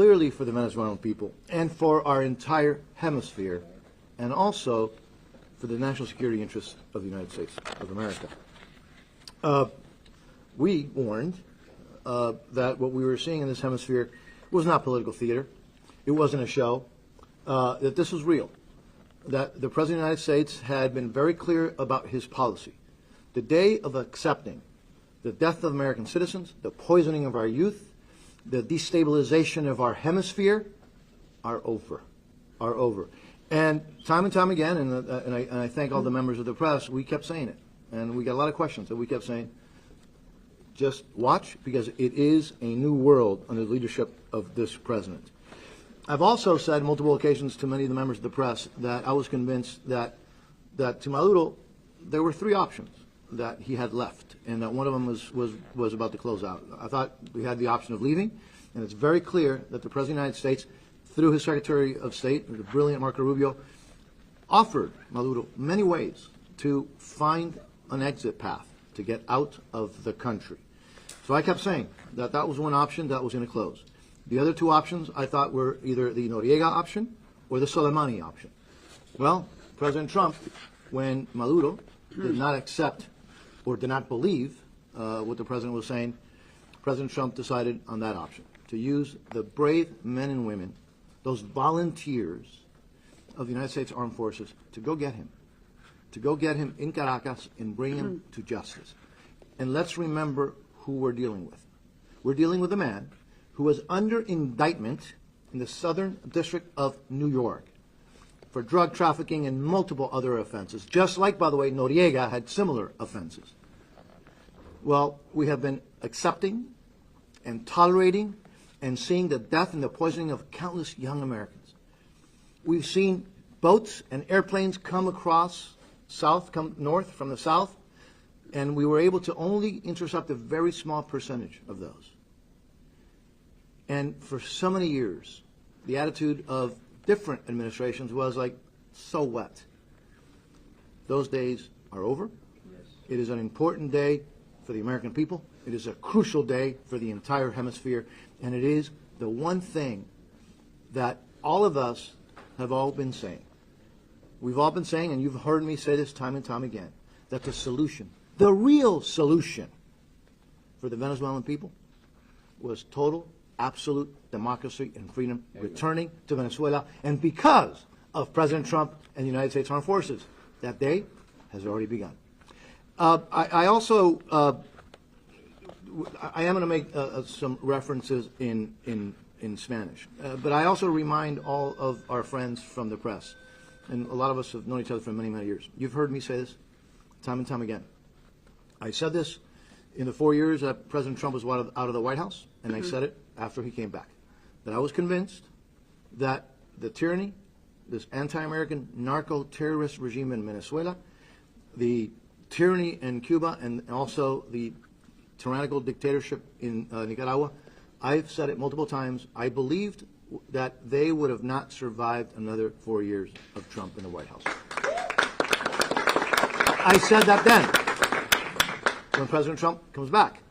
clearly for the Venezuelan people and for our entire hemisphere, and also for the national security interests of the United States of America. We warned that what we were seeing in this hemisphere was not political theater. It wasn't a show. That this was real. That the President of the United States had been very clear about his policy. The day of accepting the death of American citizens, the poisoning of our youth, the destabilization of our hemisphere are over. And time again, and I thank all the members of the press, we kept saying it. And we got a lot of questions that we kept saying, just watch, because it is a new world under the leadership of this president. I've also said on multiple occasions to many of the members of the press that I was convinced that to Maduro there were three options that he had left, and that one of them was about to close out. I thought we had the option of leaving, and it's very clear that the President of the United States, through his Secretary of State, the brilliant Marco Rubio, offered Maduro many ways to find an exit path to get out of the country. So I kept saying that that was one option that was going to close. The other two options I thought were either the Noriega option or the Soleimani option. Well, President Trump, when Maduro did not accept or did not believe what the president was saying, President Trump decided on that option, to use the brave men and women, those volunteers of the United States Armed Forces, to go get him in Caracas and bring him to justice. And let's remember who we're dealing with. We're dealing with a man who was under indictment in the Southern District of New York for drug trafficking and multiple other offenses, just like, by the way, Noriega had similar offenses. Well, we have been accepting and tolerating and seeing the death and the poisoning of countless young Americans. We've seen boats and airplanes come across come north from the south, and we were able to only intercept a very small percentage of those. And for so many years, the attitude of different administrations was like, so what? Those days are over. Yes. It is an important day for the American people. It is a crucial day for the entire hemisphere. And it is the one thing that all of us have all been saying. We've all been saying, and you've heard me say this time and time again, that the solution, the real solution for the Venezuelan people was total, absolute democracy and freedom returning to Venezuela. And because of President Trump and the United States Armed Forces, that day has already begun. I also, I am going to make some references in Spanish, but I also remind all of our friends from the press, and a lot of us have known each other for many, many years. You've heard me say this time and time again. I said this in the 4 years that President Trump was out of the White House, and I said it after he came back, that I was convinced that the tyranny, this anti-American narco-terrorist regime in Venezuela, the tyranny in Cuba, and also the tyrannical dictatorship in Nicaragua, I've said it multiple times, I believed that they would have not survived another 4 years of Trump in the White House. I said that then. When President Trump comes back,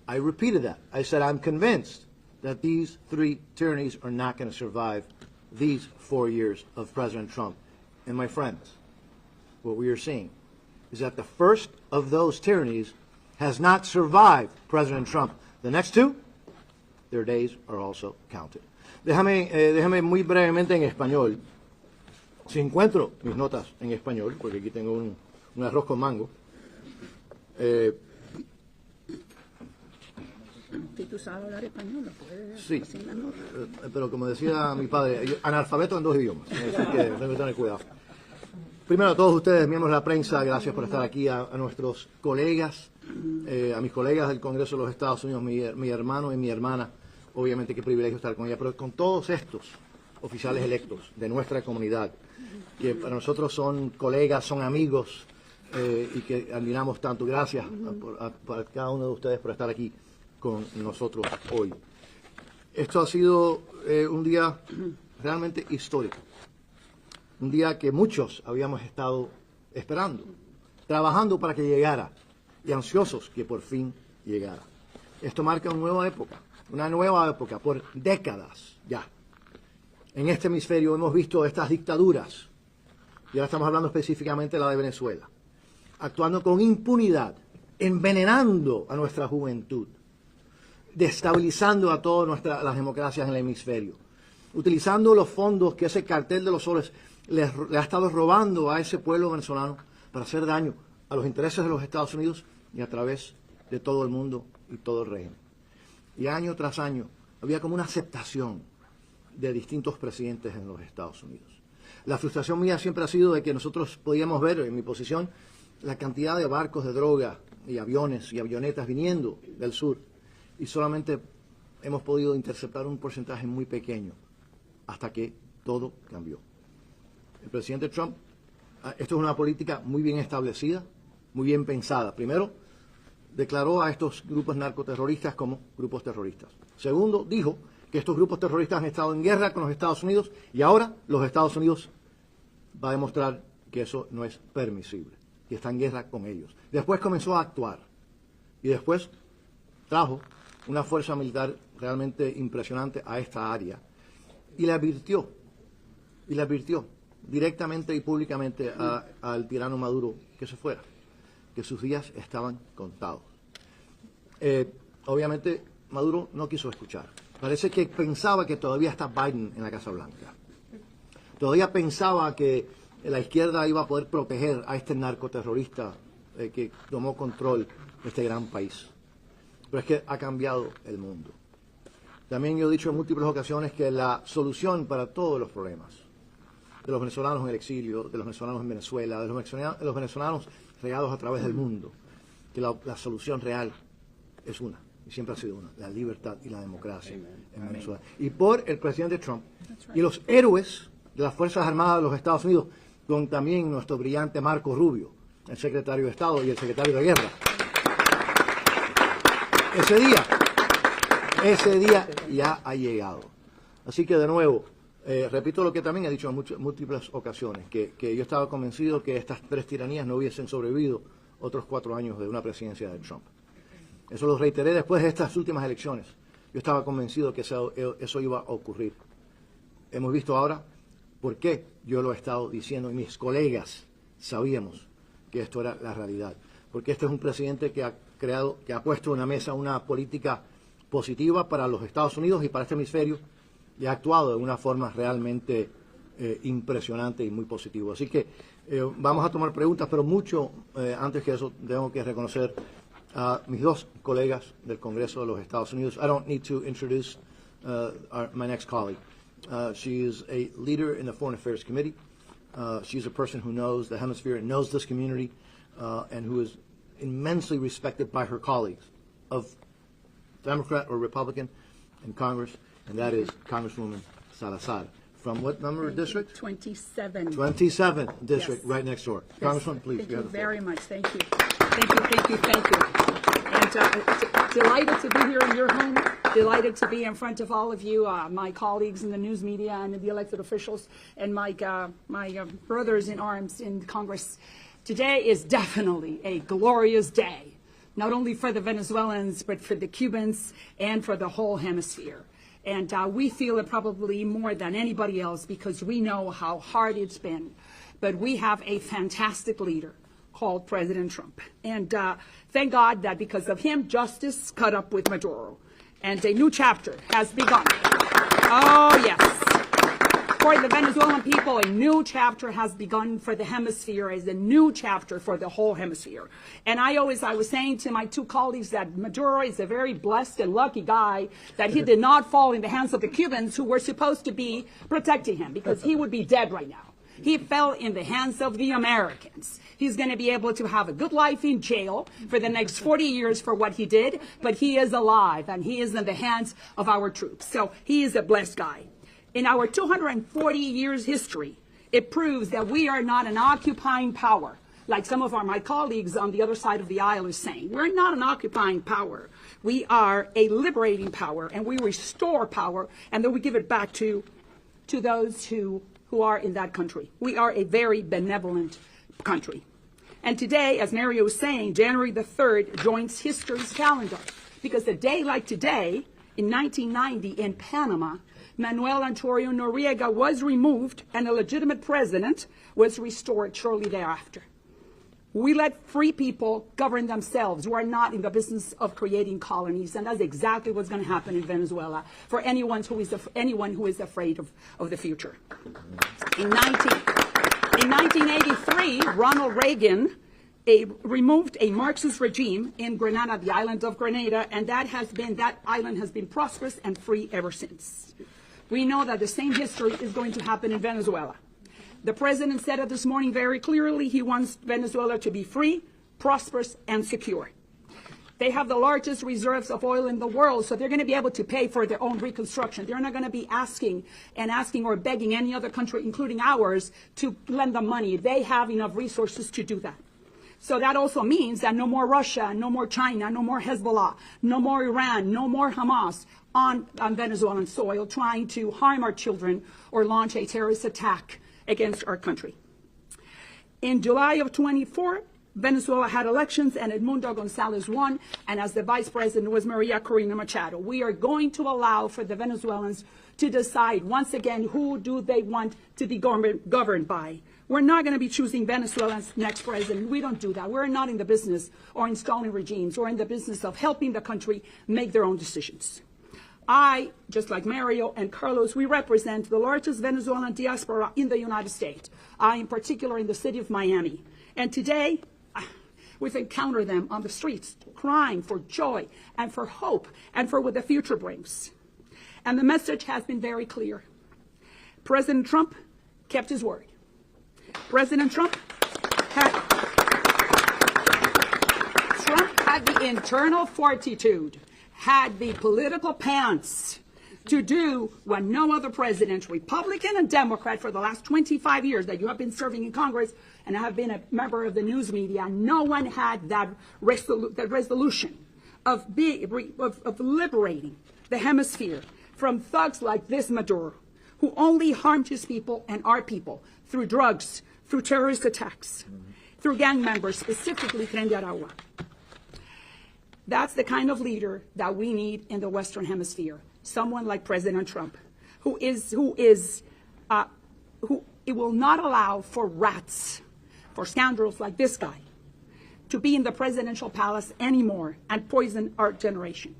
I repeated that. I said, I'm convinced that these three tyrannies are not going to survive these 4 years of President Trump. And my friends, what we are seeing is that the first of those tyrannies has not survived President Trump. The next two, their days are also counted. Déjame muy brevemente en español. Si encuentro mis notas en español, porque aquí tengo un arroz con mango. Si tú sabes hablar español, lo puedes sí, hacer las notas. Pero como decía mi padre, analfabeto en 2 idiomas, así que tengo que tener cuidado. Primero a todos ustedes, miembros de la prensa, gracias por estar aquí, a nuestros colegas, a mis colegas del Congreso de los Estados Unidos, mi hermano y mi hermana, obviamente qué privilegio estar con ella, pero con todos estos oficiales electos de nuestra comunidad, que para nosotros son colegas, son amigos y que admiramos tanto. Gracias a cada uno de ustedes por estar aquí con nosotros hoy. Esto ha sido un día realmente histórico, un día que muchos habíamos estado esperando, trabajando para que llegara y ansiosos que por fin llegara. Esto marca una nueva época una nueva época, por décadas ya. En este hemisferio hemos visto estas dictaduras, y ahora estamos hablando específicamente de la de Venezuela, actuando con impunidad, envenenando a nuestra juventud, destabilizando a todas las democracias en el hemisferio, utilizando los fondos que ese cartel de los soles le ha estado robando a ese pueblo venezolano para hacer daño a los intereses de los Estados Unidos y a través de todo el mundo y todo el régimen. Y año tras año había como una aceptación de distintos presidentes en los Estados Unidos. La frustración mía siempre ha sido de que nosotros podíamos ver, en mi posición, la cantidad de barcos de droga y aviones y avionetas viniendo del sur, y solamente hemos podido interceptar un porcentaje muy pequeño hasta que todo cambió. El presidente Trump, esto es una política muy bien establecida, muy bien pensada. Primero, declaró a estos grupos narcoterroristas como grupos terroristas. Segundo, dijo que estos grupos terroristas han estado en guerra con los Estados Unidos y ahora los Estados Unidos va a demostrar que eso no es permisible, que está en guerra con ellos. Después comenzó a actuar y después trajo una fuerza militar realmente impresionante a esta área y le advirtió directamente y públicamente al tirano Maduro que se fuera, que sus días estaban contados. Obviamente Maduro no quiso escuchar. Parece que pensaba que todavía está Biden en la Casa Blanca. Todavía pensaba que la izquierda iba a poder proteger a este narcoterrorista que tomó control de este gran país. Pero es que ha cambiado el mundo. También yo he dicho en múltiples ocasiones que la solución para todos los problemas de los venezolanos en el exilio, de los venezolanos en Venezuela, de los venezolanos regados a través del mundo, que la solución real es una, y siempre ha sido una, la libertad y la democracia en Venezuela. Y por el presidente Trump y los héroes de las Fuerzas Armadas de los Estados Unidos, con también nuestro brillante Marco Rubio, el secretario de Estado y el secretario de Guerra. Ese día ya ha llegado. Así que de nuevo, repito lo que también he dicho en múltiples ocasiones, que yo estaba convencido que estas tres tiranías no hubiesen sobrevivido otros 4 años de una presidencia de Trump. Eso lo reiteré después de estas últimas elecciones. Yo estaba convencido que eso iba a ocurrir. Hemos visto ahora por qué yo lo he estado diciendo y mis colegas sabíamos que esto era la realidad. Porque este es un presidente que ha puesto en la mesa una política positiva para los Estados Unidos y para este hemisferio y ha actuado de una forma realmente impresionante y muy positiva. Así que vamos a tomar preguntas, pero mucho antes que eso tengo que reconocer a mis dos colegas del Congreso de los Estados Unidos. I don't need to introduce my next colleague. She is a leader in the Foreign Affairs Committee. She's a person who knows the hemisphere and knows this community and who is immensely respected by her colleagues of Democrat or Republican in Congress, and that is Congresswoman Salazar. From what number of district? 27. 27th district, Yes. right next door. Yes. Congresswoman, please. Thank you you have the floor. very much. Thank you. Thank you. And delighted to be here in your home. Delighted to be in front of all of you, my colleagues in the news media and the elected officials, and my brothers in arms in Congress. Today is definitely a glorious day, not only for the Venezuelans, but for the Cubans and for the whole hemisphere. And we feel it probably more than anybody else because we know how hard it's been. But we have a fantastic leader called President Trump. And thank God that because of him, justice caught up with Maduro. And a new chapter has begun. Oh, yes. For the Venezuelan people, a new chapter has begun for the hemisphere, as a new chapter for the whole hemisphere. And I was saying to my two colleagues that Maduro is a very blessed and lucky guy, that he did not fall in the hands of the Cubans who were supposed to be protecting him, because he would be dead right now. He fell in the hands of the Americans. He's going to be able to have a good life in jail for the next 40 years for what he did, but he is alive, and he is in the hands of our troops. So he is a blessed guy. In our 240 years history, it proves that we are not an occupying power, like some of my colleagues on the other side of the aisle are saying. We're not an occupying power. We are a liberating power, and we restore power, and then we give it back to those who are in that country. We are a very benevolent country. And today, as Mario was saying, January the 3rd joins history's calendar, because a day like today, in 1990 in Panama, Manuel Antonio Noriega was removed and a legitimate president was restored shortly thereafter. We let free people govern themselves. We're not in the business of creating colonies, and that's exactly what's going to happen in Venezuela for anyone who is afraid of the future. In 1983, Ronald Reagan removed a Marxist regime in Grenada, the island of Grenada, and that island has been prosperous and free ever since. We know that the same history is going to happen in Venezuela. The president said it this morning very clearly. He wants Venezuela to be free, prosperous, and secure. They have the largest reserves of oil in the world, so they're going to be able to pay for their own reconstruction. They're not going to be asking or begging any other country, including ours, to lend them money. They have enough resources to do that. So that also means that no more Russia, no more China, no more Hezbollah, no more Iran, no more Hamas on Venezuelan soil trying to harm our children or launch a terrorist attack against our country. In July of 24, Venezuela had elections and Edmundo Gonzalez won, and as the vice president was Maria Corina Machado. We are going to allow for the Venezuelans to decide once again who do they want to be governed by. We're not going to be choosing Venezuela's next president. We don't do that. We're not in the business of installing regimes. We're in the business of helping the country make their own decisions. I, just like Mario and Carlos, we represent the largest Venezuelan diaspora in the United States, in particular in the city of Miami. And today, we've encountered them on the streets, crying for joy and for hope and for what the future brings. And the message has been very clear. President Trump kept his word. President Trump had the internal fortitude, had the political pants to do what no other president, Republican and Democrat, for the last 25 years that you have been serving in Congress and have been a member of the news media, no one had that resolution of liberating the hemisphere from thugs like this Maduro, who only harmed his people and our people through drugs, through terrorist attacks, through gang members, specifically Tren de Aragua. That's the kind of leader that we need in the Western Hemisphere. Someone like President Trump, who will not allow for rats, for scoundrels like this guy, to be in the presidential palace anymore and poison our generation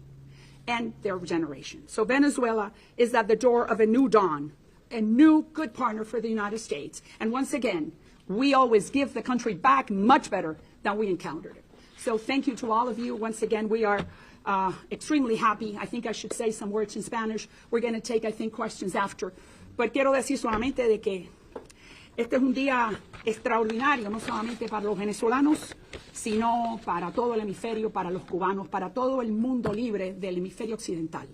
and their generation. So Venezuela is at the door of a new dawn, a new good partner for the United States. And once again, we always give the country back much better than we encountered it. So thank you to all of you. Once again, we are extremely happy. I think I should say some words in Spanish. We're going to take, I think, questions after. But quiero decir solamente de que este es un día extraordinario, no solamente para los venezolanos, sino para todo el hemisferio, para los cubanos, para todo el mundo libre del hemisferio occidental.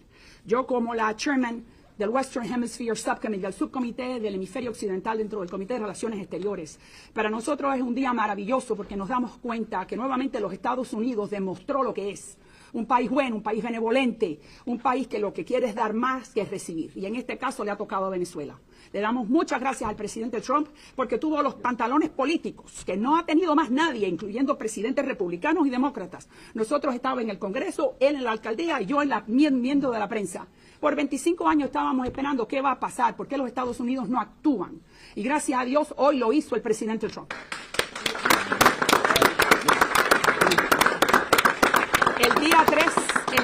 Yo, como la chairman del Western Hemisphere Subcommittee, del subcomité del hemisferio occidental dentro del Comité de Relaciones Exteriores. Para nosotros es un día maravilloso porque nos damos cuenta que nuevamente los Estados Unidos demostró lo que es. Un país bueno, un país benevolente, un país que lo que quiere es dar más que recibir. Y en este caso le ha tocado a Venezuela. Le damos muchas gracias al presidente Trump porque tuvo los pantalones políticos que no ha tenido más nadie, incluyendo presidentes republicanos y demócratas. Nosotros estábamos en el Congreso, él en la alcaldía y yo en la miembro de la prensa. Por 25 años estábamos esperando qué va a pasar, por qué los Estados Unidos no actúan. Y gracias a Dios hoy lo hizo el presidente Trump. El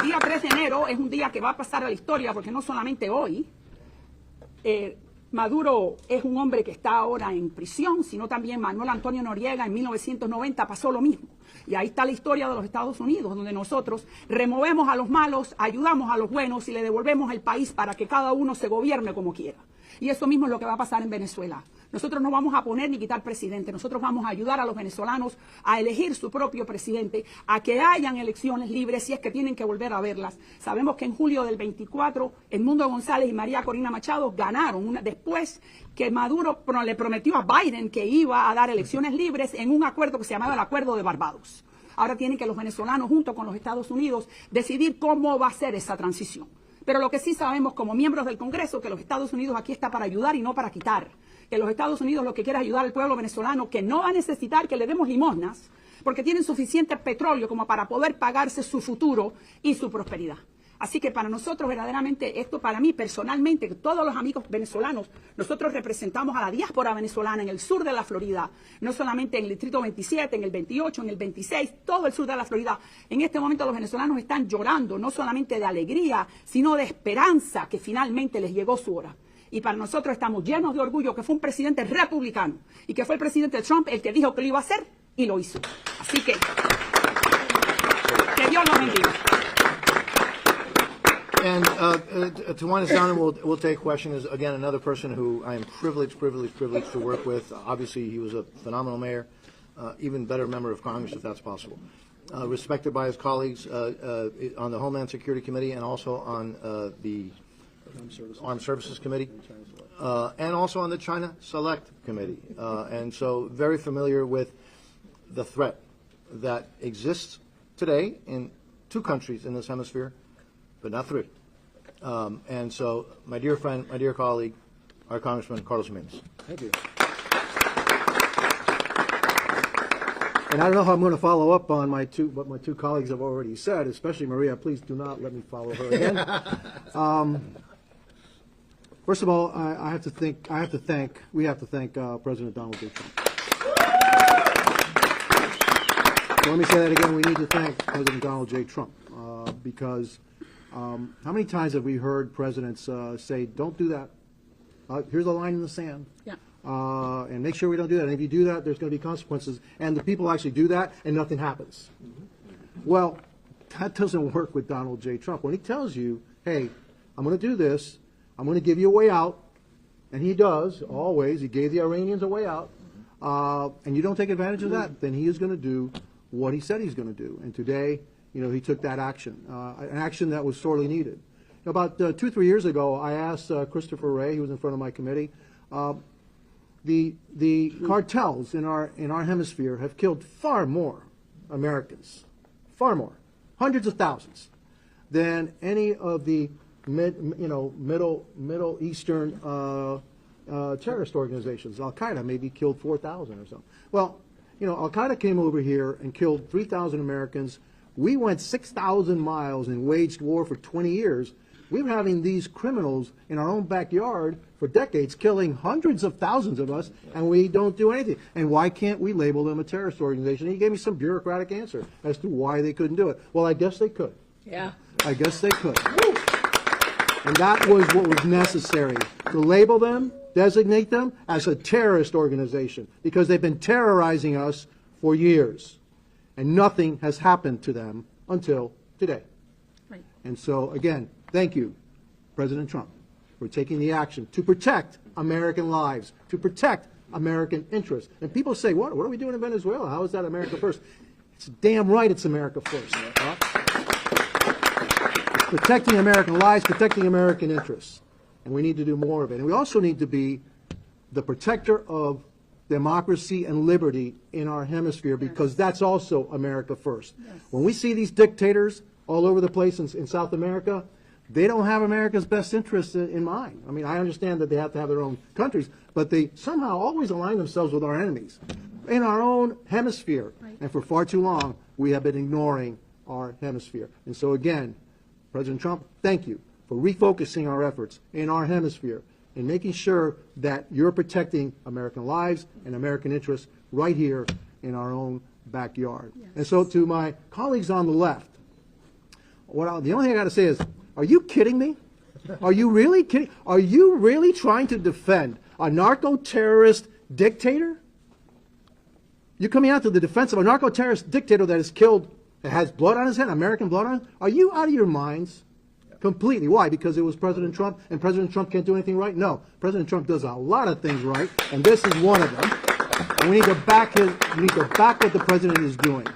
día 3 de enero es un día que va a pasar a la historia porque no solamente hoy Maduro es un hombre que está ahora en prisión, sino también Manuel Antonio Noriega en 1990 pasó lo mismo. Y ahí está la historia de los Estados Unidos, donde nosotros removemos a los malos, ayudamos a los buenos y le devolvemos el país para que cada uno se gobierne como quiera. Y eso mismo es lo que va a pasar en Venezuela. Nosotros no vamos a poner ni quitar presidente, nosotros vamos a ayudar a los venezolanos a elegir su propio presidente, a que hayan elecciones libres si es que tienen que volver a verlas. Sabemos que en julio del 24, Edmundo González y María Corina Machado ganaron después que Maduro le prometió a Biden que iba a dar elecciones libres en un acuerdo que se llamaba el Acuerdo de Barbados. Ahora tienen que los venezolanos, junto con los Estados Unidos, decidir cómo va a ser esa transición. Pero lo que sí sabemos como miembros del Congreso, que los Estados Unidos aquí está para ayudar y no para quitar. Que los Estados Unidos lo que quiere es ayudar al pueblo venezolano, que no va a necesitar que le demos limosnas, porque tienen suficiente petróleo como para poder pagarse su futuro y su prosperidad. Así que para nosotros verdaderamente, esto para mí personalmente, todos los amigos venezolanos, nosotros representamos a la diáspora venezolana en el sur de la Florida, no solamente en el distrito 27, en el 28, en el 26, todo el sur de la Florida. En este momento los venezolanos están llorando, no solamente de alegría, sino de esperanza que finalmente les llegó su hora. Y para nosotros estamos llenos de orgullo que fue un presidente republicano y que fue el presidente Trump el que dijo que lo iba a hacer y lo hizo. Así que Dios los bendiga. And to wind us down, and we'll take questions. Again, another person who I am privileged to work with. Obviously, he was a phenomenal mayor, even better member of Congress, if that's possible. Respected by his colleagues on the Homeland Security Committee and also on the Armed Services Committee, and also on the China Select Committee. And so very familiar with the threat that exists today in 2 countries in this hemisphere, but not 3. And so, my dear friend, my dear colleague, our Congressman Carlos Jimenez. Thank you. And I don't know how I'm going to follow up on what my two colleagues have already said, especially Maria. Please do not let me follow her again. First of all, we have to thank President Donald J. Trump. So let me say that again. We need to thank President Donald J. Trump because how many times have we heard presidents say, "Don't do that. Here's a line in the sand." Yeah. And make sure we don't do that. And if you do that, there's going to be consequences. And the people actually do that, and nothing happens. Well, that doesn't work with Donald J. Trump. When he tells you, "Hey, I'm going to do this. I'm going to give you a way out," and he does always. He gave the Iranians a way out, and you don't take advantage of that, then he is going to do what he said he's going to do. And today, he took that action, an action that was sorely needed. About 2-3 years ago, I asked Christopher Wray, who was in front of my committee, the cartels in our hemisphere have killed far more Americans, far more, hundreds of thousands, than any of the Middle Eastern terrorist organizations. Al Qaeda maybe killed 4,000 or so. Well, Al Qaeda came over here and killed 3,000 Americans. We went 6,000 miles and waged war for 20 years. We were having these criminals in our own backyard for decades, killing hundreds of thousands of us, and we don't do anything. And why can't we label them a terrorist organization? He gave me some bureaucratic answer as to why they couldn't do it. Well, I guess they could. Yeah. I guess they could. And that was what was necessary, to label them, designate them as a terrorist organization, because they've been terrorizing us for years. And nothing has happened to them until today. Right. And so, again, thank you, President Trump, for taking the action to protect American lives, to protect American interests. And people say, what are we doing in Venezuela? How is that America first? It's damn right it's America first. Protecting American lives, protecting American interests. And we need to do more of it. And we also need to be the protector of democracy and liberty in our hemisphere, because that's also America first. Yes. When we see these dictators all over the place in South America, they don't have America's best interests in mind. I mean, I understand that they have to have their own countries, but they somehow always align themselves with our enemies in our own hemisphere. Right. And for far too long, we have been ignoring our hemisphere. And so again, President Trump, thank you for refocusing our efforts in our hemisphere and making sure that you're protecting American lives and American interests right here in our own backyard. Yes. And so to my colleagues on the left, the only thing I got to say is, are you kidding me? Are you really kidding? Are you really trying to defend a narco-terrorist dictator? You're coming out to the defense of a narco-terrorist dictator that is killed, that has blood on his hand, American blood on his hand? Are you out of your minds? Completely. Why? Because it was President Trump, and President Trump can't do anything right? No. President Trump does a lot of things right, and this is one of them. And we need to back what the president is doing.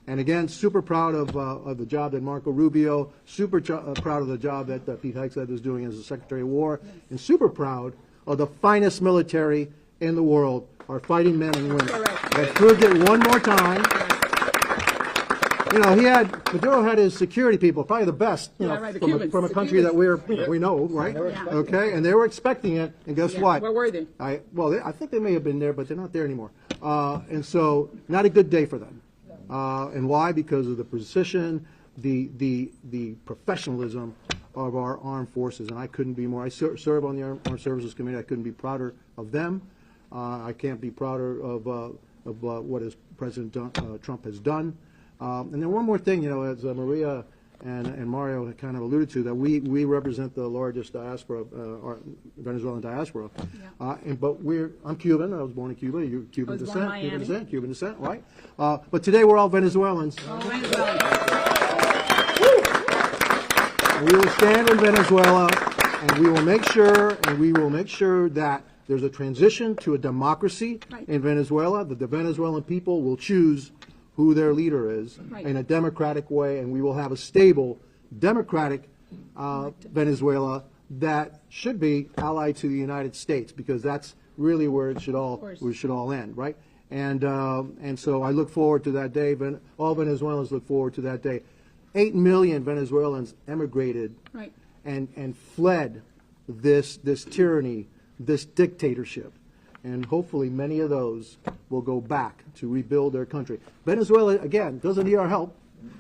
And again, super proud of the job that Marco Rubio, super proud of the job that Pete Hegseth is doing as the Secretary of War, and super proud of the finest military in the world, our fighting men and women. That proved it one more time. Maduro had his security people, probably the best, from a country that we know, right? Yeah. Okay, and they were expecting it, and guess what? Where were they? I think they may have been there, but they're not there anymore. And so, not a good day for them. And why? Because of the precision, the professionalism of our armed forces, and I couldn't be more. I serve on the Armed Services Committee. I couldn't be prouder of them. I can't be prouder of what President Trump has done. And then one more thing, as Maria and Mario kind of alluded to, that we represent the largest diaspora, Venezuelan diaspora. Yeah. But I'm Cuban. I was born in Cuba. You're Cuban was born in Miami. Cuban descent, right? But today we're all Venezuelans. Oh, Venezuela. And we will stand in Venezuela, and we will make sure that there's a transition to a democracy Right. in Venezuela, that the Venezuelan people will choose who their leader is Right. in a democratic way, and we will have a stable, democratic Venezuela that should be allied to the United States, because that's really where it should all end, right? And so I look forward to that day. All Venezuelans look forward to that day. 8 million Venezuelans emigrated Right. and fled this tyranny, this dictatorship. And hopefully many of those will go back to rebuild their country. Venezuela, again, doesn't need our help.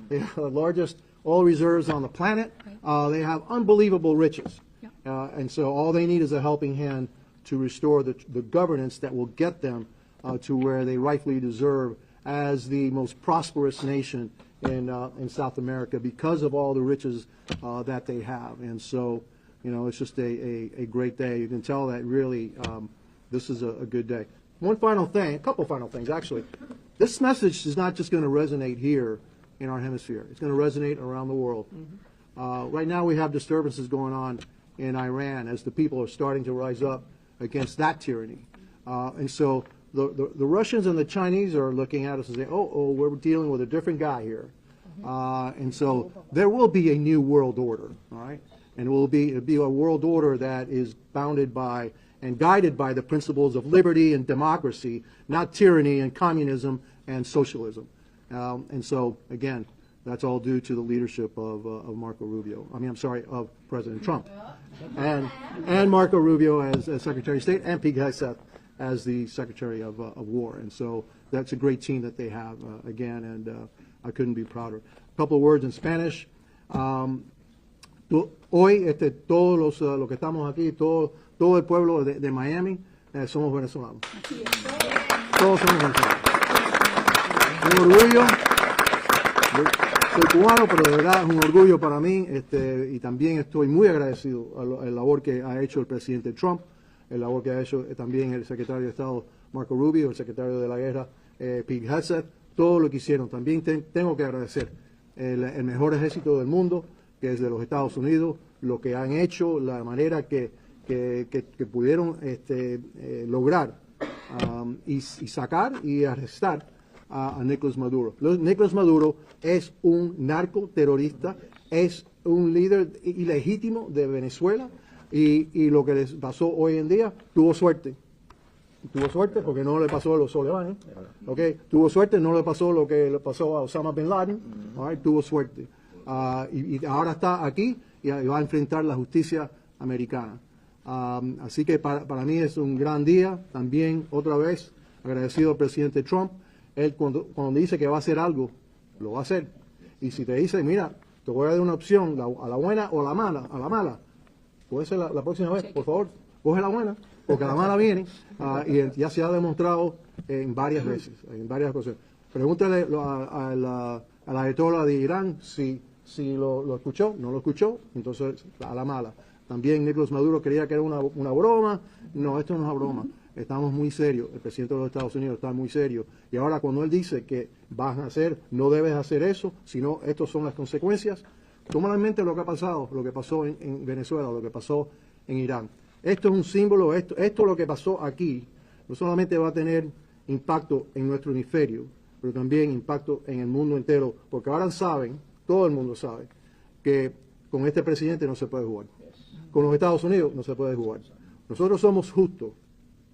They have the largest oil reserves on the planet. They have unbelievable riches. Yeah. And so all they need is a helping hand to restore the governance that will get them to where they rightfully deserve as the most prosperous nation in South America, because of all the riches that they have. And so, it's just a great day. You can tell that really this is a good day. One final thing, a couple final things actually. This message is not just going to resonate here in our hemisphere. It's going to resonate around the world. Right now we have disturbances going on in Iran as the people are starting to rise up against that tyranny. And so the Russians and the Chinese are looking at us and saying, oh, we're dealing with a different guy here. And so there will be a new world order, all right? And it'll be a world order that is bounded by and guided by the principles of liberty and democracy, not tyranny and communism and socialism. And so, again, that's all due to the leadership of Marco Rubio. Of President Trump. And Marco Rubio as Secretary of State, and Pete Hegseth as the Secretary of War. And so that's a great team that they have, again, and I couldn't be prouder. A couple of words in Spanish. Hoy, todos los que estamos aquí, todo el pueblo de Miami, somos venezolanos. Todos somos venezolanos. Un orgullo. Soy cubano, pero de verdad es un orgullo para mí, y también estoy muy agradecido a la labor que ha hecho el presidente Trump, la labor que ha hecho también el secretario de Estado Marco Rubio, el secretario de la Guerra Pete Hegseth, todo lo que hicieron. También tengo que agradecer el mejor ejército del mundo, que es de los Estados Unidos, lo que han hecho, la manera que pudieron lograr y sacar y arrestar a Nicolás Maduro. Nicolás Maduro es un narcoterrorista, es un líder ilegítimo de Venezuela, y lo que les pasó hoy en día, tuvo suerte. Tuvo suerte porque no le pasó a los Soleimani, ¿okay? Tuvo suerte, no le pasó lo que le pasó a Osama Bin Laden, right? Tuvo suerte. Y ahora está aquí y va a enfrentar la justicia americana. Así que para mí es un gran día. También, otra vez, agradecido al presidente Trump. Él cuando dice que va a hacer algo, lo va a hacer. Y si te dice, mira, te voy a dar una opción, a la buena o a la mala, puede ser la próxima vez, por favor, coge la buena, porque la mala viene, y ya se ha demostrado en varias veces, en varias cosas. Pregúntale a la ayatollah de Irán si lo escuchó, no lo escuchó, entonces a la mala. También Nicolás Maduro creía que era una broma. No, esto no es una broma. Estamos muy serios. El presidente de los Estados Unidos está muy serio. Y ahora cuando él dice que vas a hacer, no debes hacer eso, sino estas son las consecuencias, toma en mente lo que ha pasado, lo que pasó en Venezuela, lo que pasó en Irán. Esto es un símbolo, esto lo que pasó aquí, no solamente va a tener impacto en nuestro hemisferio, pero también impacto en el mundo entero, porque ahora saben, todo el mundo sabe, que con este presidente no se puede jugar. Con los Estados Unidos no se puede jugar. Nosotros somos justos,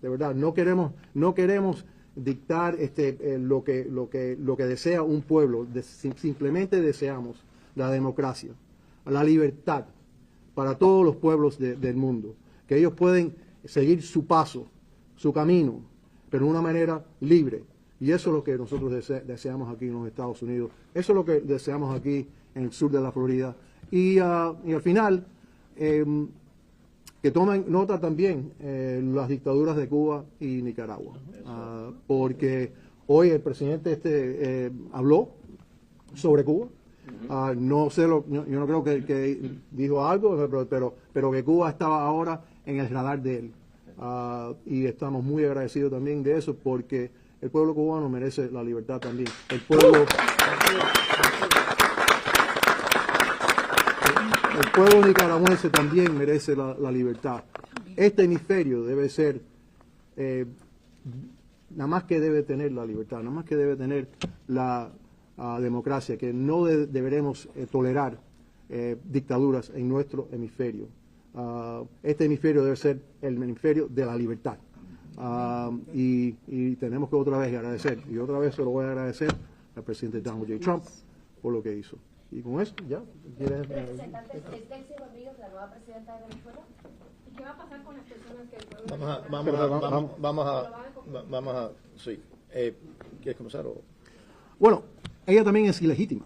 de verdad. No queremos dictar lo que desea un pueblo. Simplemente deseamos la democracia, la libertad para todos los pueblos del mundo, que ellos pueden seguir su paso, su camino, pero de una manera libre. Y eso es lo que nosotros deseamos aquí en los Estados Unidos. Eso es lo que deseamos aquí en el sur de la Florida. Y al final, que tomen nota también las dictaduras de Cuba y Nicaragua, porque hoy el presidente habló sobre Cuba. No sé, yo no creo que dijo algo, pero que Cuba estaba ahora en el radar de él. Y estamos muy agradecidos también de eso, porque el pueblo cubano merece la libertad también. El pueblo nicaragüense también merece la libertad. Este hemisferio debe ser, nada más que debe tener la libertad, nada más que debe tener la democracia, que no deberemos tolerar dictaduras en nuestro hemisferio. Este hemisferio debe ser el hemisferio de la libertad. Y tenemos que otra vez agradecer, y otra vez se lo voy a agradecer al presidente Donald J. Trump por lo que hizo. Y con eso, ya. Representante, ¿es Delcy Rodríguez la nueva presidenta de Venezuela? ¿Y qué va a pasar con las personas que el pueblo... Vamos a, sí. ¿Quieres comenzar? Bueno, ella también es ilegítima.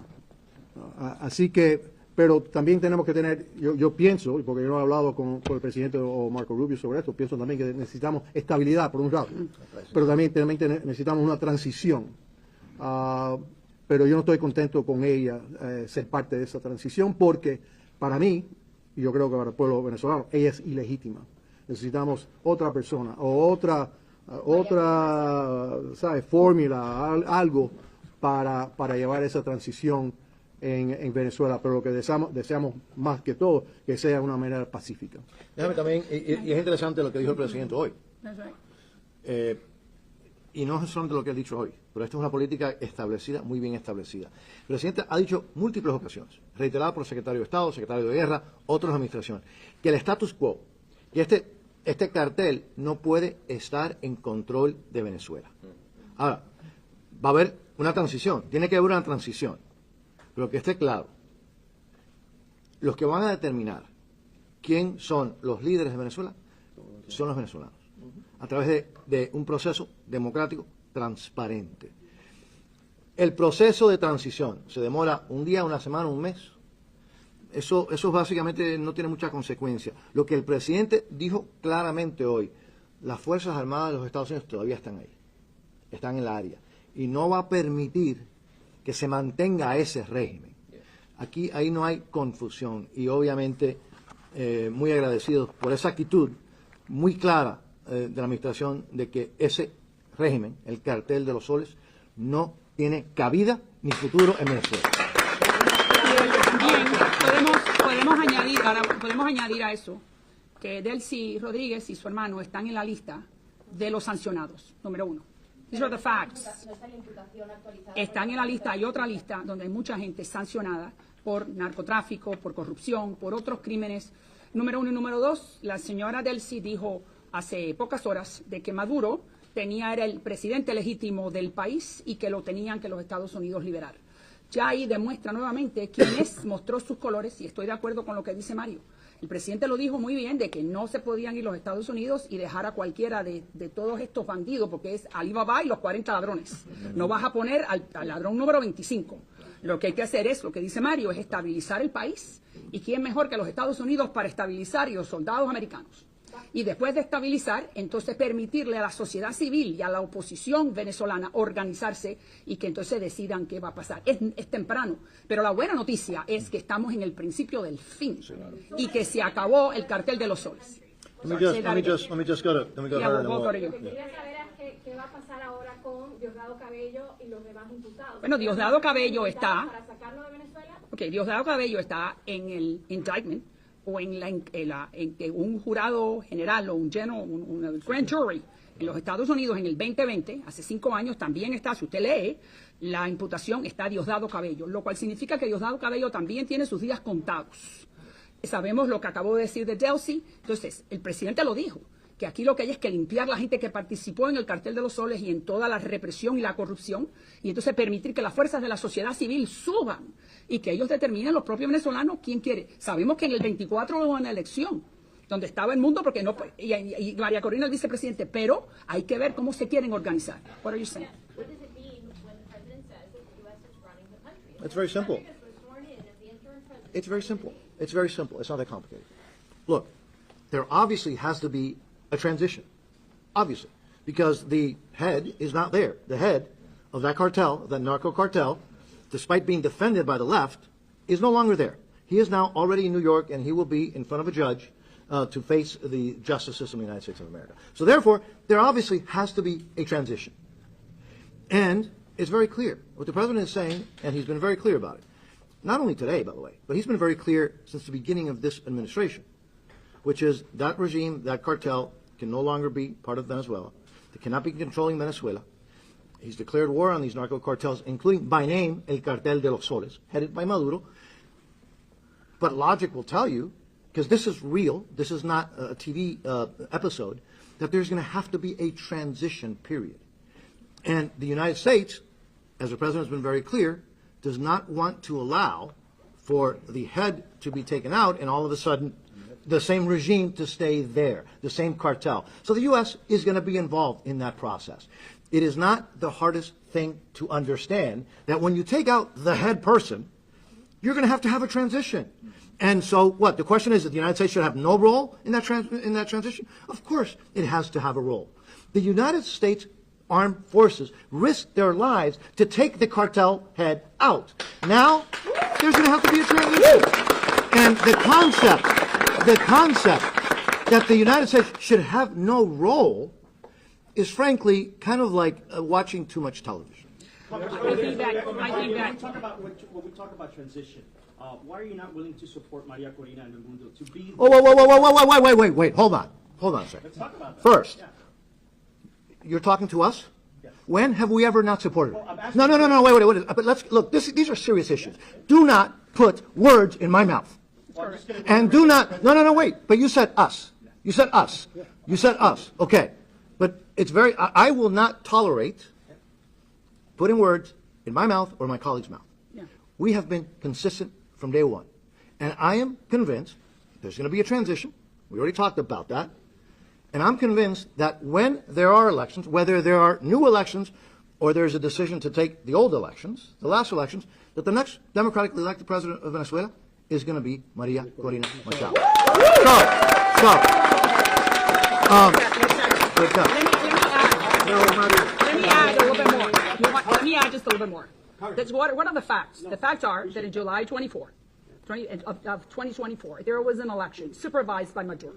Así que, pero también tenemos que tener, yo pienso, porque yo no he hablado con el presidente o Marco Rubio sobre esto, pienso también que necesitamos estabilidad, por un lado, pero también necesitamos una transición. Pero yo no estoy contento con ella ser parte de esa transición, porque para mí, y yo creo que para el pueblo venezolano, ella es ilegítima. Necesitamos otra persona o otra ¿sabes? Fórmula, algo para llevar esa transición en Venezuela, pero lo que deseamos más que todo, que sea de una manera pacífica. Déjame también, y es interesante lo que dijo el presidente hoy. That's right. Y no es solamente lo que ha dicho hoy, pero esta es una política establecida, muy bien establecida. El presidente ha dicho múltiples ocasiones, reiterada por el secretario de Estado, secretario de Guerra, otras administraciones, que el status quo, que este cartel no puede estar en control de Venezuela. Ahora, va a haber una transición, tiene que haber una transición, pero que esté claro, los que van a determinar quién son los líderes de Venezuela son los venezolanos, a través de un proceso democrático transparente. El proceso de transición se demora un día, una semana, un mes. Eso básicamente no tiene mucha consecuencia. Lo que el presidente dijo claramente hoy, las Fuerzas Armadas de los Estados Unidos todavía están ahí, están en la área, y no va a permitir que se mantenga ese régimen. Ahí no hay confusión, y obviamente muy agradecidos por esa actitud muy clara de la administración de que ese régimen, el cartel de los soles, no tiene cabida ni futuro en Venezuela. También podemos añadir a eso que Delcy Rodríguez y su hermano están en la lista de los sancionados, número 1. These are the facts. ¿No está la imputación actualizada? Están en la lista, hay otra lista donde hay mucha gente sancionada por narcotráfico, por corrupción, por otros crímenes. Número 1 y número 2, la señora Delcy dijo hace pocas horas de que Maduro era el presidente legítimo del país y que lo tenían que los Estados Unidos liberar. Ya ahí demuestra nuevamente quién mostró sus colores, y estoy de acuerdo con lo que dice Mario. El presidente lo dijo muy bien, de que no se podían ir los Estados Unidos y dejar a cualquiera de todos estos bandidos, porque es Alibaba y los 40 ladrones. No vas a poner al ladrón número 25. Lo que hay que hacer es, lo que dice Mario, es estabilizar el país. ¿Y quién mejor que los Estados Unidos para estabilizar y los soldados americanos? Y después de estabilizar, entonces permitirle a la sociedad civil y a la oposición venezolana organizarse y que entonces decidan qué va a pasar. Es temprano, pero la buena noticia es que estamos en el principio del fin y que se acabó el cartel de los soles. Let me just go to Yeah, her. we'll go to you. Lo que quería saber es qué va a pasar ahora con Diosdado Cabello y los demás imputados. Bueno, Diosdado Cabello está... ¿Para sacarlo de Venezuela? Ok, Diosdado Cabello está en el indictment, o en que un jurado general o un grand jury en los Estados Unidos en el 2020, hace 5 años, también está, si usted lee, la imputación está Diosdado Cabello, lo cual significa que Diosdado Cabello también tiene sus días contados. Sabemos lo que acabo de decir de Delcy, entonces el presidente lo dijo, que aquí lo que hay es que limpiar la gente que participó en el cartel de los soles y en toda la represión y la corrupción, y entonces permitir que las fuerzas de la sociedad civil suban y que ellos determinen, los propios venezolanos, quién quiere. Sabemos que en el 24 hubo una elección donde estaba el mundo, porque no, y María Corina, el vicepresidente, pero hay que ver cómo se quieren organizar. What are you saying? What does it mean when the president says that the U.S. is running the country? It's very simple. The president was sworn in as It's very simple. It's very simple. It's not that complicated. Look, there obviously has to be a transition. Obviously. Because the head is not there. The head of that cartel, that narco cartel, despite being defended by the left, is no longer there. He is now already in New York, and he will be in front of a judge to face the justice system of the United States of America. So therefore, there obviously has to be a transition. And it's very clear. What the president is saying, and he's been very clear about it, not only today, by the way, but he's been very clear since the beginning of this administration, which is that regime, that cartel, can no longer be part of Venezuela. They cannot be controlling Venezuela. He's declared war on these narco cartels, including by name El Cartel de los Soles, headed by Maduro. But logic will tell you, because this is real, this is not a TV episode, that there's going to have to be a transition period. And the United States, as the president has been very clear, does not want to allow for the head to be taken out and all of a sudden the same regime to stay there, the same cartel. So the U.S. is going to be involved in that process. It is not the hardest thing to understand that when you take out the head person, you're going to have a transition. And so what? The question is that the United States should have no role in that transition? Of course it has to have a role. The United States armed forces risked their lives to take the cartel head out. Now, there's going to have to be a transition. And the concept that the United States should have no role is frankly kind of like watching too much television. I think that When we talk about transition, why are you not willing to support Maria Corina and El Mundo to be? Wait, hold on a second. Let's talk about that. First, Yeah. you're talking to us? Yes. When have we ever not supported Well, I'm it? asking- No, wait. But let's look. These are serious issues. Do not put words in my mouth. Well, I'm just gonna- And do not. No, wait. But you said us. You said us. You said us. Okay. But it's very. I will not tolerate putting words in my mouth or my colleague's mouth. Yeah. We have been consistent from day one, and I am convinced there's going to be a transition. We already talked about that. And I'm convinced that when there are elections, whether there are new elections or there's a decision to take the old elections, the last elections, that the next democratically elected president of Venezuela is going to be Maria Corina Machado. Let me add a little bit more. Let me add just a little bit more. What are the facts? The facts are that in July 24 of 2024, there was an election supervised by Maduro.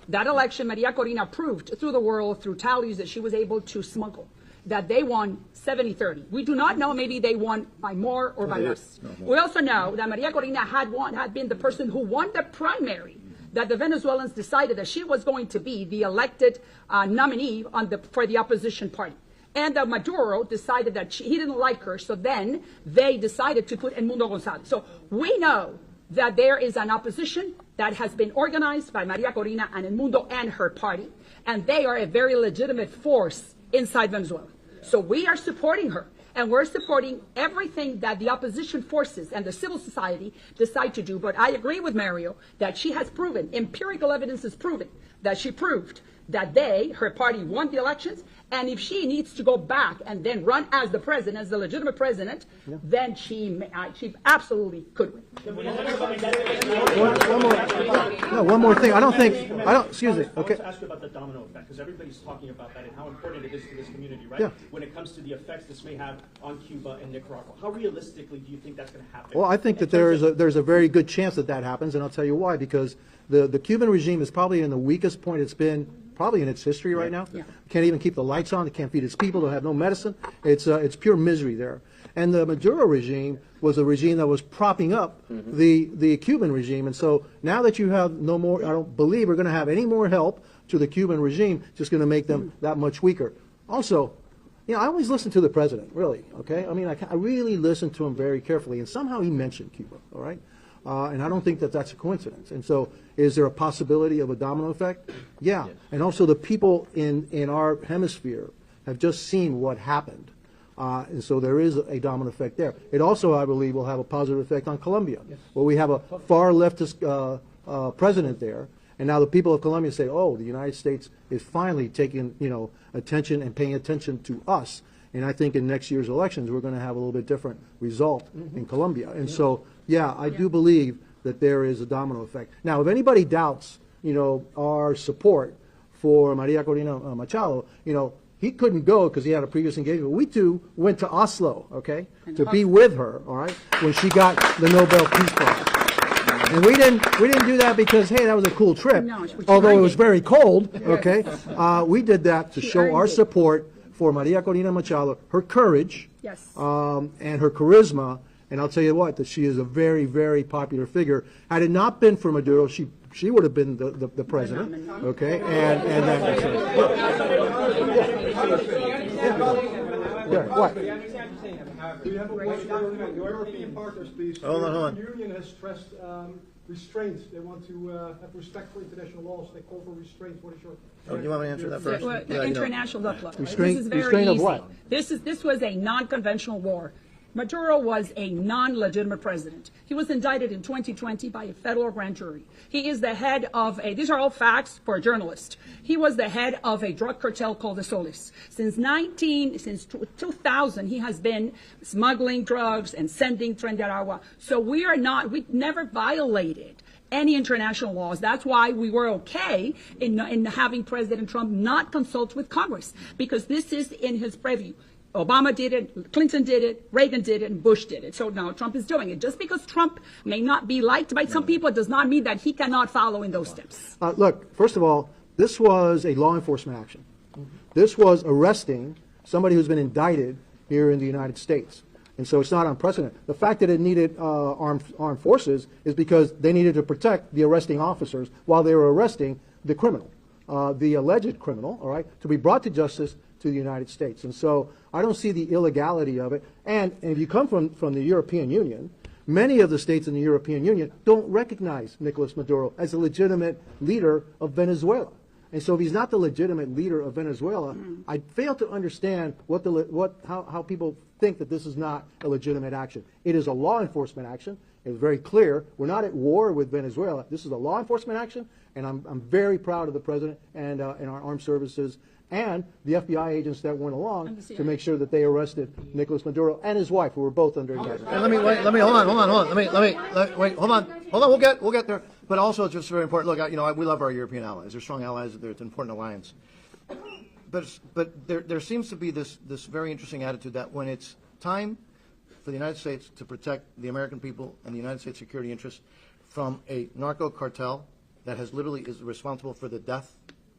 That election, Maria Corina proved through the world, through tallies that she was able to smuggle, that they won 70-30. We do not know, maybe they won by more or by less. We also know that Maria Corina had been the person who won the primary, that the Venezuelans decided that she was going to be the elected nominee for the opposition party. And that Maduro decided that he didn't like her, so then they decided to put El Mundo Gonzalez. So we know that there is an opposition that has been organized by Maria Corina and El Mundo and her party, and they are a very legitimate force inside Venezuela. So we are supporting her, and we're supporting everything that the opposition forces and the civil society decide to do. But I agree with Mario that she has proven, empirical evidence has proven, that she proved that her party won the elections, and if she needs to go back and then run as the president, as the legitimate president, then she absolutely could win. One more thing. Excuse me. I want Okay. to ask you about the domino effect, because everybody's talking about that and how important it is to this community, right? Yeah. When it comes to the effects this may have on Cuba and Nicaragua. How realistically do you think that's going to happen? Well, I think that there's a very good chance that happens, and I'll tell you why. Because the Cuban regime is probably in the weakest point it's been probably in its history right now. Yeah. Can't even keep the lights on. It can't feed its people. They have no medicine. It's pure misery there. And the Maduro regime was a regime that was propping up the Cuban regime. And so now that you have no more, I don't believe we're going to have any more help to the Cuban regime. Just going to make them that much weaker. Also, I always listen to the president, really, okay? I mean, I really listen to him very carefully, and somehow he mentioned Cuba, all right? And I don't think that that's a coincidence. And so is there a possibility of a domino effect? Yeah. Yes. And also the people in our hemisphere have just seen what happened. And so there is a domino effect there. It also, I believe, will have a positive effect on Colombia, where we have a far leftist president there. And now the people of Colombia say, oh, the United States is finally taking, attention and paying attention to us. And I think in next year's elections, we're going to have a little bit different result in Colombia. And so, I do believe that there is a domino effect. Now, if anybody doubts, our support for Maria Corina Machado, he couldn't go because he had a previous engagement. We two went to Oslo, okay, to be with her, all right, when she got the Nobel Peace Prize. And we didn't do that because, hey, that was a cool trip. No, she although it earned was it. very cold, okay. We did that to show earned our it. support for Maria Corina Machado, her courage, Yes. and her charisma. And I'll tell you what, that she is a very, very popular figure. Had it not been for Maduro, she would have been the president, okay? And that. Yeah, what? Do you have a point about European partners, please? Hold on, hold on. The European Union has stressed restraints. They want to have respect for international laws. They call for restraints. What is your? Oh, do you want me to answer that first? Well, Yeah, international, look, Restraint- this is very restraint of easy. what? This was a non-conventional war. Maduro was a non-legitimate president. He was indicted in 2020 by a federal grand jury. He is the head of these are all facts for a journalist. He was the head of a drug cartel called the Solis. Since 2000, he has been smuggling drugs and sending Tren de Aragua. So we never violated any international laws. That's why we were okay in having President Trump not consult with Congress, because this is in his preview. Obama did it, Clinton did it, Reagan did it, and Bush did it. So now Trump is doing it. Just because Trump may not be liked by some people does not mean that he cannot follow in those steps. Look, first of all, this was a law enforcement action. This was arresting somebody who's been indicted here in the United States. And so it's not unprecedented. The fact that it needed armed forces is because they needed to protect the arresting officers while they were arresting the criminal, the alleged criminal, all right, to be brought to justice to the United States. And so I don't see the illegality of it. And if you come from the European Union, many of the states in the European Union don't recognize Nicolas Maduro as a legitimate leader of Venezuela. And so if he's not the legitimate leader of Venezuela, I fail to understand how people think that this is not a legitimate action. It is a law enforcement action. It's very clear. We're not at war with Venezuela. This is a law enforcement action, and I'm very proud of the president and our armed services and the FBI agents that went along to make sure that they arrested Nicolas Maduro and his wife, who were both under indictment. And hold on. Hold on. We'll get there. But also, it's just very important. Look, we love our European allies. They're strong allies. They're an important alliance. But there seems to be this very interesting attitude that when it's time for the United States to protect the American people and the United States security interests from a narco cartel that is responsible for the death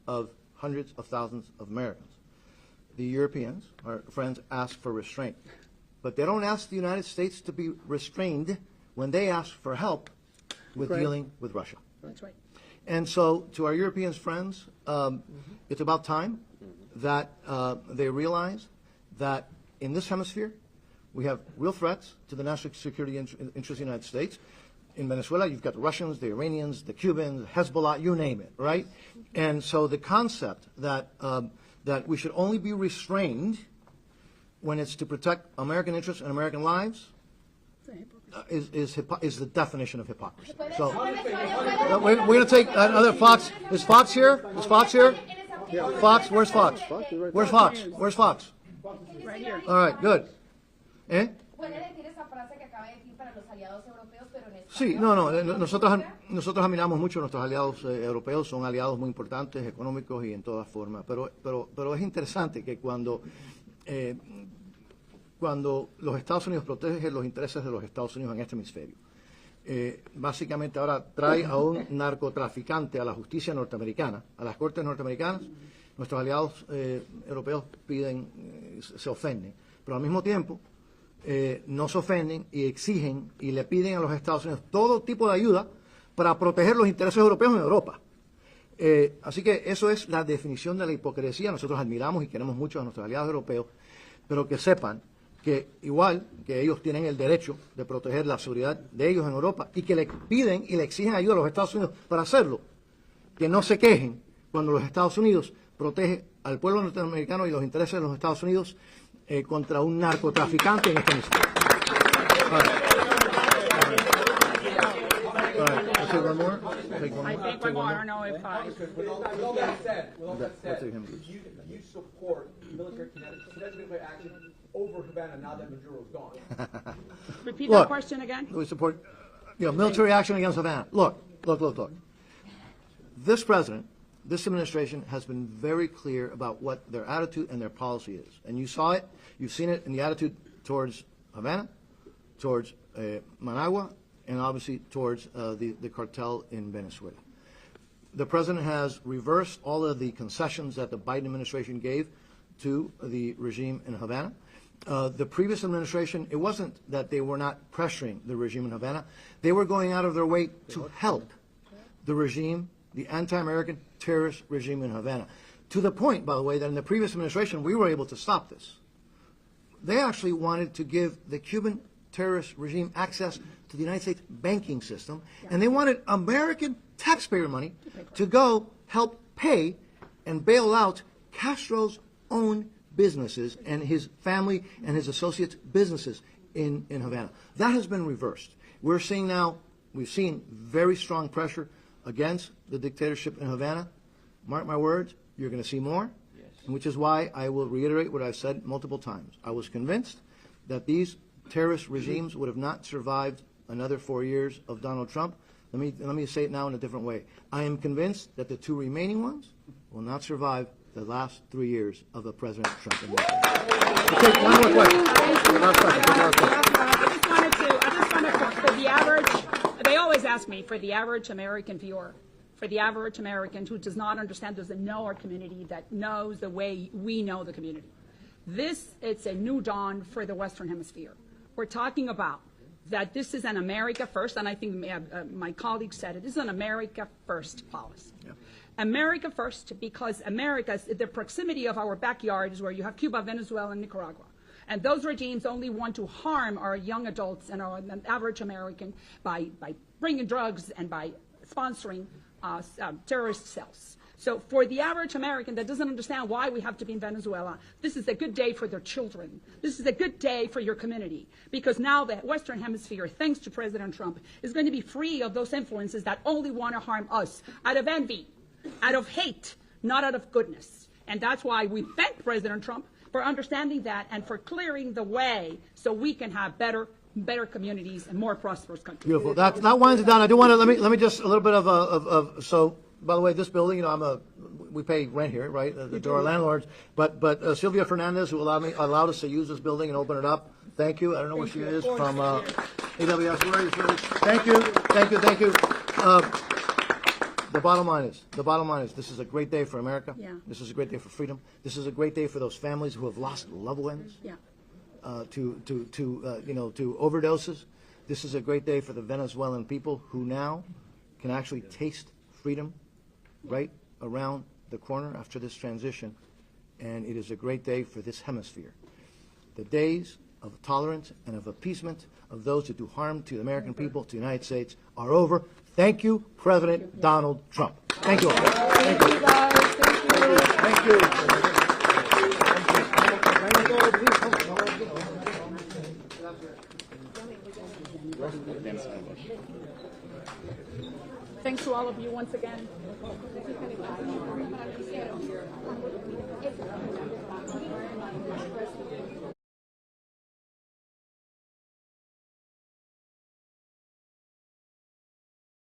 of hundreds of thousands of Americans, the Europeans, our friends, ask for restraint. But they don't ask the United States to be restrained when they ask for help with dealing with Russia. That's right. And so to our European friends, it's about time that they realize that in this hemisphere, we have real threats to the national security interests of the United States. In Venezuela, you've got the Russians, the Iranians, the Cubans, Hezbollah, you name it, right? And so the concept that we should only be restrained when it's to protect American interests and American lives is the definition of hypocrisy. So we're going to take another Fox. Is Fox here? Is Fox here? Fox, where's Fox? Where's Fox? Where's Fox? Right here. All right, good. Eh? ¿Puede decir esa frase que acaba de decir para los aliados europeos, pero en español? Sí, nosotros admiramos mucho a nuestros aliados europeos, son aliados muy importantes, económicos y en todas formas, pero es interesante que cuando los Estados Unidos protegen los intereses de los Estados Unidos en este hemisferio, básicamente ahora trae a un narcotraficante a la justicia norteamericana, a las cortes norteamericanas, nuestros aliados europeos se ofenden, pero al mismo tiempo no se ofenden y exigen y le piden a los Estados Unidos todo tipo de ayuda para proteger los intereses europeos en Europa. Así que eso es la definición de la hipocresía. Nosotros admiramos y queremos mucho a nuestros aliados europeos, pero que sepan que igual que ellos tienen el derecho de proteger la seguridad de ellos en Europa y que le piden y le exigen ayuda a los Estados Unidos para hacerlo, que no se quejen cuando los Estados Unidos protegen al pueblo norteamericano y los intereses de los Estados Unidos contra un narcotraficante en este hemisferio. Let's take one more. Take one I more. think one more. I don't know if With all that said, That's him. you support military kinetic action over Havana now that Maduro's gone. repeat Look, that question again. we support. military action against Havana. Look. This president, this administration has been very clear about what their attitude and their policy is. And you saw it, you've seen it in the attitude towards Havana, towards Managua, and obviously towards the cartel in Venezuela. The president has reversed all of the concessions that the Biden administration gave to the regime in Havana. The previous administration, it wasn't that they were not pressuring the regime in Havana. They were going out of their way to help the regime, the anti-American terrorist regime in Havana. To the point, by the way, that in the previous administration, we were able to stop this. They actually wanted to give the Cuban terrorist regime access to the United States banking system, and they wanted American taxpayer money to go help pay and bail out Castro's own businesses and his family and his associates' businesses in Havana. That has been reversed. We're seeing now, we've seen very strong pressure against the dictatorship in Havana. Mark my words, you're going to see more, which is why I will reiterate what I've said multiple times. I was convinced that these terrorist regimes would have not survived another 4 years of Donald Trump. Let me say it now in a different way. I am convinced that the two remaining ones will not survive the last 3 years of the President Trump administration. Okay, one more question. I just wanted to, for the average, they always ask me, for the average American viewer, for the average American who does not understand, doesn't know our community, that knows the way we know the community. It's a new dawn for the Western Hemisphere. We're talking about that this is an America first, and I think my colleague said it, this is an America first policy. Yeah. America first, because the proximity of our backyard is where you have Cuba, Venezuela, and Nicaragua. And those regimes only want to harm our young adults and our average American by bringing drugs and by sponsoring terrorist cells. So for the average American that doesn't understand why we have to be in Venezuela, this is a good day for their children. This is a good day for your community, because now the Western Hemisphere, thanks to President Trump, is going to be free of those influences that only want to harm us out of envy, out of hate, not out of goodness. And that's why we thank President Trump for understanding that and for clearing the way so we can have better communities and more prosperous countries. Beautiful. That winds it down. I do want to let me just a little bit of so. By the way, this building, we pay rent here, right? To our landlords. But Sylvia Fernandez, who allowed us to use this building and open it up. Thank you. I don't know where she is from AWS. Where is she? Thank you. The bottom line is, this is a great day for America. Yeah. This is a great day for freedom. This is a great day for those families who have lost loved ones. Yeah. To overdoses. This is a great day for the Venezuelan people who now can actually taste freedom right around the corner after this transition, and it is a great day for this hemisphere. The days of tolerance and of appeasement of those who do harm to the American people, to the United States, are over. Thank you, President Donald Trump. Thank you all. Thank you, guys. Thank you. Thanks to all of you once again.